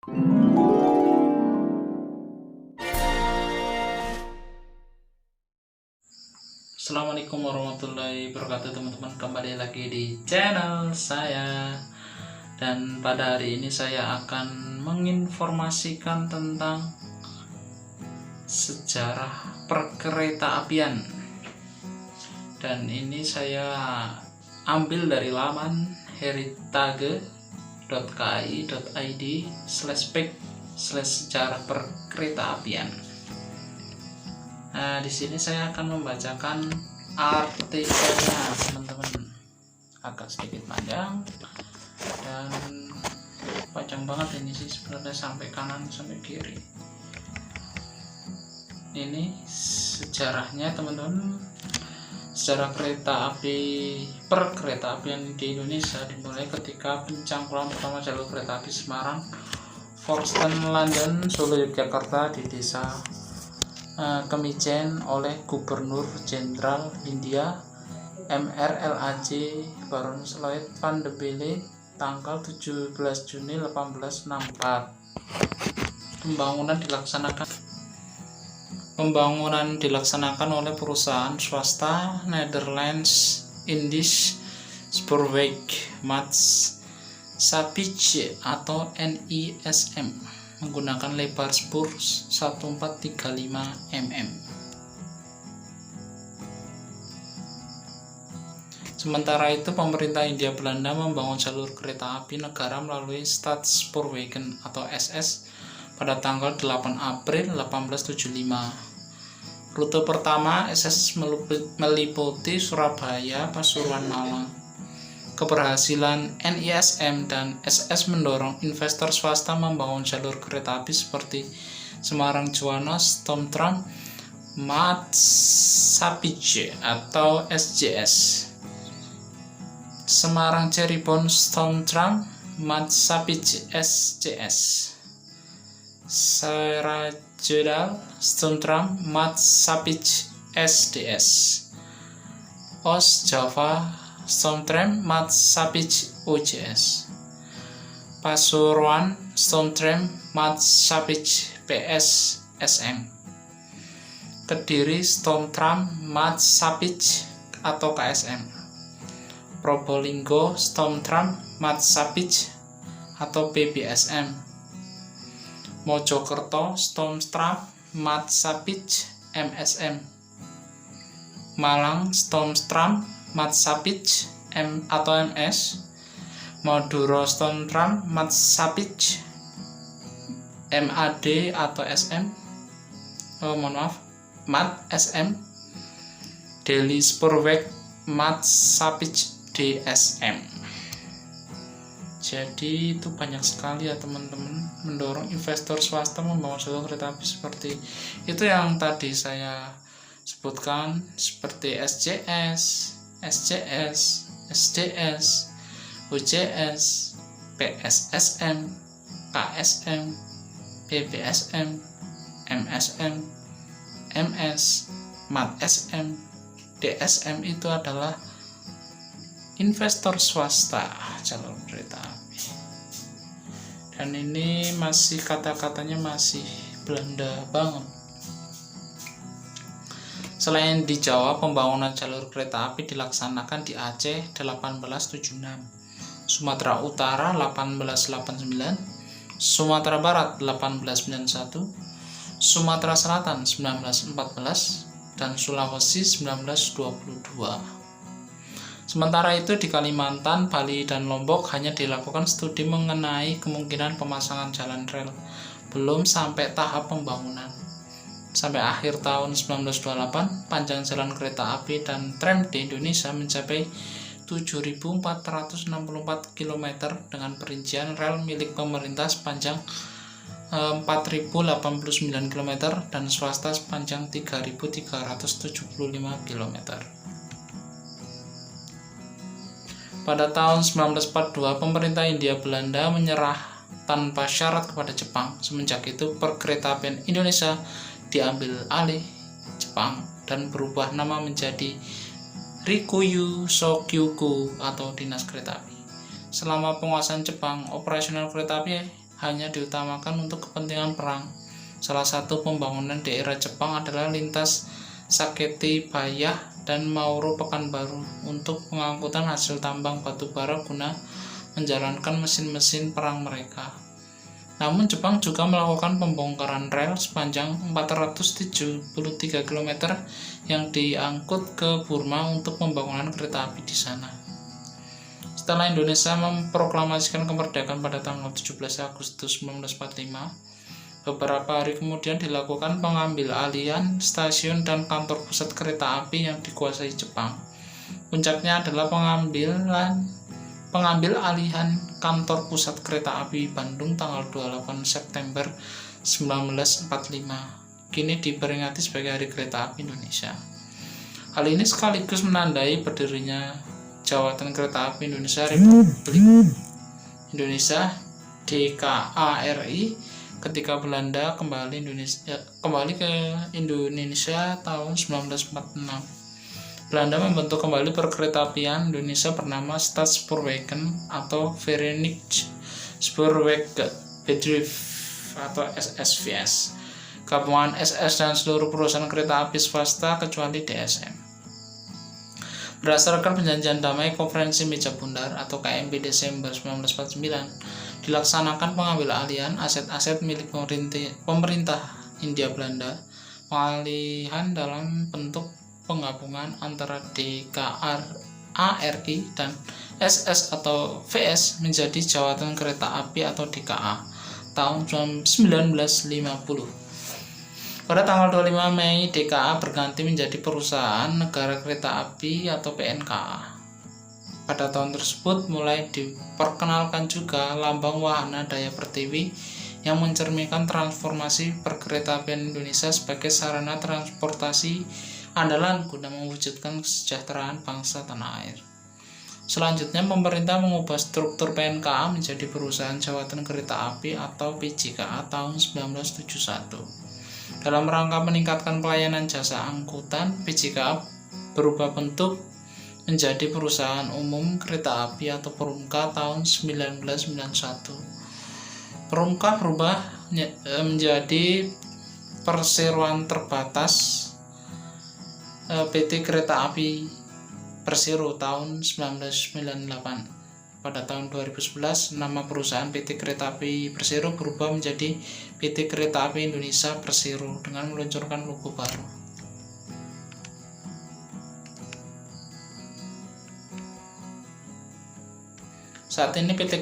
Assalamualaikum warahmatullahi wabarakatuh teman-teman, kembali lagi di channel saya. Dan pada hari ini saya akan menginformasikan tentang sejarah perkeretaapian. Dan ini saya ambil dari laman heritage.ki.id/spek/sejarah perkeretaapian. Nah, di sini saya akan membacakan artikelnya, teman-teman. Agak sedikit panjang dan panjang banget ini sih sebenarnya, sampai kanan sampai kiri. Ini sejarahnya, teman-teman. Sejarah perkeretaapian di Indonesia dimulai ketika pencangkulan pertama jalur kereta api Semarang, Folkestone, London, Solo, Yogyakarta di desa Kemijen oleh Gubernur Jenderal Hindia MRLAJ Baron Lloyd van de Beele tanggal 17 Juni 1864. Pembangunan dilaksanakan oleh perusahaan swasta Nederlands Indisch Spoorweg Maatschappij atau NISM menggunakan lebar spur 1435 mm. Sementara itu, pemerintah Hindia Belanda membangun jalur kereta api negara melalui Stadsspoorwegen atau SS pada tanggal 8 April 1875. Rute pertama SS meliputi Surabaya, Pasuruan, Malang. Keberhasilan NISM dan SS mendorong investor swasta membangun jalur kereta api seperti Semarang Juwana Stoomtram Maatschappij atau SJS, Semarang Cirebon Stoomtram Maatschappij SJS, Sarajodal Stoomtram Maatschappij SDS, Oost Java Stoomtram Maatschappij OJS, Pasuruan Stoomtram Maatschappij PS SM, Kediri Stoomtram Maatschappij atau KSM, Probolinggo Stoomtram Maatschappij atau PBSM, Mojokerto Stoomtram Maatschappij MSM, Malang Stoomtram Maatschappij atau MS, Madura Stoomtram Maatschappij MAD atau SM, MAD SM, Delhi Spoorweg Maatschappij DSM. Jadi itu banyak sekali ya teman-teman, mendorong investor swasta membangun jalur kereta api seperti itu yang tadi saya sebutkan, seperti SJS, SJS, SDS, OJS, PSSM, KSM, PBSM, MSM, MS, MAD-SM, DSM itu adalah investor swasta jalur kereta api. Dan ini masih kata-katanya masih Belanda banget. Selain di Jawa, pembangunan jalur kereta api dilaksanakan di Aceh 1876, Sumatera Utara 1889, Sumatera Barat 1891, Sumatera Selatan 1914, dan Sulawesi 1922. Sementara itu di Kalimantan, Bali, dan Lombok hanya dilakukan studi mengenai kemungkinan pemasangan jalan rel, belum sampai tahap pembangunan. Sampai akhir tahun 1928, panjang jalan kereta api dan tram di Indonesia mencapai 7.464 km dengan perincian rel milik pemerintah sepanjang 4.089 km dan swasta sepanjang 3.375 km. Pada tahun 1942, pemerintah Hindia Belanda menyerah tanpa syarat kepada Jepang. Semenjak itu, perkeretaapian Indonesia diambil alih Jepang dan berubah nama menjadi Rikuyu Shokyuku atau Dinas Kereta Api. Selama penguasaan Jepang, operasional kereta api hanya diutamakan untuk kepentingan perang. Salah satu pembangunan di era Jepang adalah lintas Saketi Bayah dan Mauro Pekanbaru untuk pengangkutan hasil tambang batu bara guna menjalankan mesin-mesin perang mereka. Namun Jepang juga melakukan pembongkaran rel sepanjang 473 km yang diangkut ke Burma untuk pembangunan kereta api di sana. Setelah Indonesia memproklamasikan kemerdekaan pada tanggal 17 Agustus 1945, beberapa hari kemudian dilakukan pengambil-alihan stasiun dan kantor pusat kereta api yang dikuasai Jepang. Puncaknya adalah pengambil-alihan kantor pusat kereta api Bandung tanggal 28 September 1945. Kini diperingati sebagai Hari Kereta Api Indonesia. Hal ini sekaligus menandai berdirinya Jawatan Kereta Api Indonesia Republik Indonesia DKA-RI ketika Belanda kembali ke Indonesia tahun 1946. Belanda membentuk kembali perkeretaapian Indonesia bernama Staatspoorwegen atau Verenigd Spoorwegbedrijf atau SSVS, gabungan SS dan seluruh perusahaan kereta api swasta kecuali DSM. Berdasarkan perjanjian damai Konferensi Meja Bundar atau KMB Desember 1949, dilaksanakan pengambil-alihan aset-aset milik pemerintah Hindia Belanda, pengalihan dalam bentuk penggabungan antara DKA-RI dan SS atau VS menjadi Jawatan Kereta Api atau DKA tahun 1950. Pada tanggal 25 Mei, DKA berganti menjadi Perusahaan Negara Kereta Api atau PNKA. Pada tahun tersebut mulai diperkenalkan juga lambang wahana daya pertiwi yang mencerminkan transformasi perkeretaapian Indonesia sebagai sarana transportasi andalan guna mewujudkan kesejahteraan bangsa tanah air. Selanjutnya, pemerintah mengubah struktur PNKA menjadi Perusahaan Jawatan Kereta Api atau PJKA tahun 1971. Dalam rangka meningkatkan pelayanan jasa angkutan, PJKA berubah bentuk menjadi Perusahaan Umum Kereta Api atau Perumka tahun 1991. Perumka berubah menjadi Perseroan Terbatas PT Kereta Api Persero tahun 1998. Pada tahun 2011, nama perusahaan PT Kereta Api Persero berubah menjadi PT Kereta Api Indonesia Persero dengan meluncurkan logo baru. Saat ini PT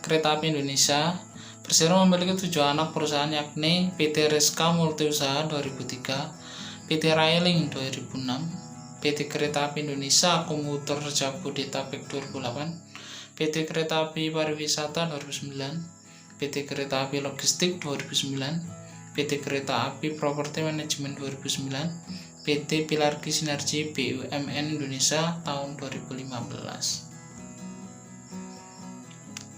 Kereta Api Indonesia Persero memiliki 7 anak perusahaan, yakni PT Reska Multiusaha 2003, PT Railing 2006, PT Kereta Api Indonesia Komuter Jabodetabek 2008, PT Kereta Api Pariwisata 2009, PT Kereta Api Logistik 2009, PT Kereta Api Properti Manajemen 2009, PT Pilargi Sinergi BUMN Indonesia tahun 2015.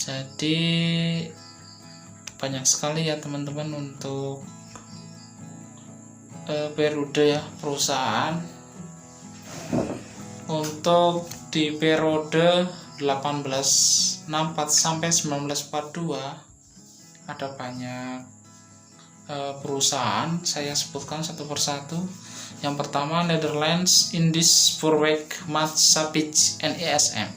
Jadi banyak sekali ya teman-teman untuk periode ya perusahaan. Untuk di periode 1864 sampai 1942 ada banyak perusahaan, saya sebutkan satu persatu. Yang pertama Netherlands Indisch Spoorwegmaatschappij NISM.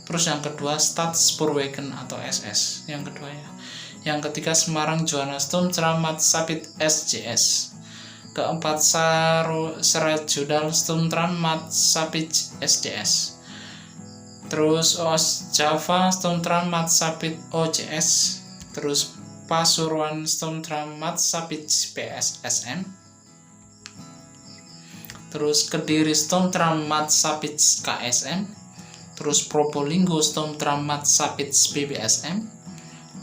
Terus yang kedua Staatspoorwegen atau SS. Yang kedua ya. Yang ketiga Semarang Johanna Stoomtram-Maatschappij SJS. Keempat Sarajevo Stoomtram-Maatschappij SDS. Terus Java Stoomtram-Maatschappij OJS. Terus Pasuruan Stoomtram-Maatschappij PSSM. Terus Kediri Stoomtram-Maatschappij KSM. Terus Probolinggo Stoomtram-Maatschappij BBSM.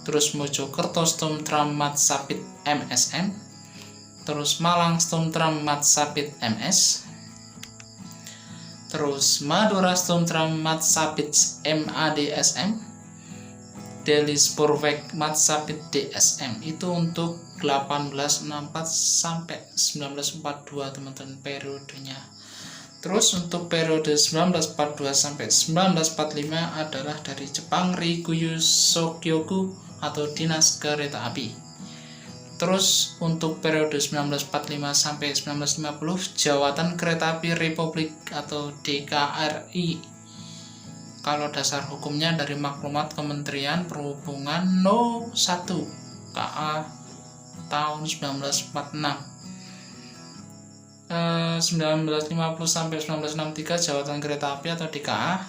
Terus Mojokerto Stoomtram-Maatschappij MSM. Terus Malang Stoomtram-Maatschappij MS. Terus Madura Stoomtram-Maatschappij MADSM. Delhi Spoorwegmaatschappij DSM. Itu untuk 1864 sampai 1942 teman-teman periodenya. Terus untuk periode 1942 sampai 1945 adalah dari Jepang Rikuyu Shokyoku atau Dinas Kereta Api. Terus untuk periode 1945 sampai 1950 Jawatan Kereta Api Republik atau DKRI. Kalau dasar hukumnya dari maklumat Kementerian Perhubungan No. 1 KA tahun 1946. 1950 sampai 1963 Jawatan Kereta Api atau DKA.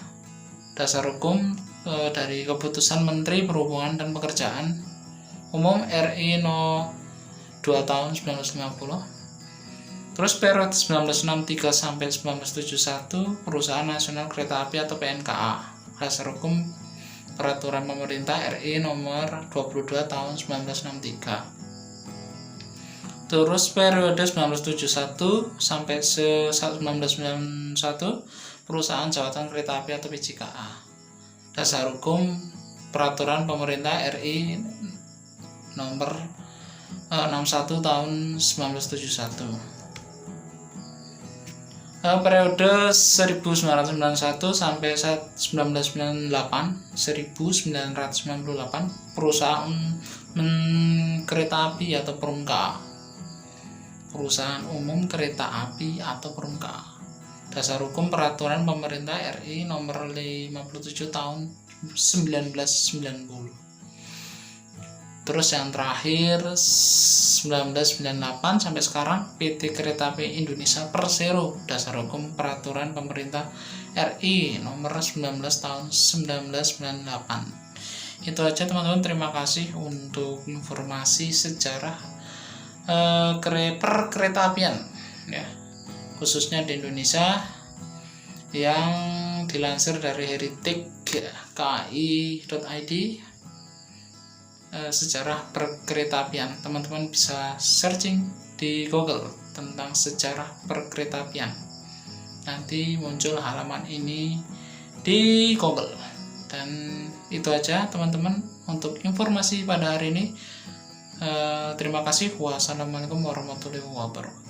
Dasar hukum dari Keputusan Menteri Perhubungan dan Pekerjaan Umum RI No. 2 tahun 1950. Terus periode 1963 sampai 1971 Perusahaan Nasional Kereta Api atau PNKA. Dasar hukum Peraturan Pemerintah RI nomor 22 tahun 1963. Terus periode 1971 sampai 1991 Perusahaan Jawatan Kereta Api atau PJKA. Dasar hukum Peraturan Pemerintah RI nomor 61 tahun 1971. Periode 1991 sampai 1998 Perusahaan Kereta Api atau Perumka. Perusahaan Umum Kereta Api atau Perumka. Dasar hukum Peraturan Pemerintah RI nomor 57 tahun 1990. Terus yang terakhir 1998 sampai sekarang PT Kereta Api Indonesia Persero. Dasar hukum Peraturan Pemerintah RI nomor 19 tahun 1998. Itu aja teman-teman, terima kasih untuk informasi sejarah perkereta-apian ya, khususnya di Indonesia yang dilansir dari heritage.kai.id. Sejarah perkereta-apian, teman-teman bisa searching di Google tentang sejarah perkereta-apian, nanti muncul halaman ini di Google. Dan itu aja teman-teman untuk informasi pada hari ini. Terima kasih. Wassalamualaikum warahmatullahi wabarakatuh.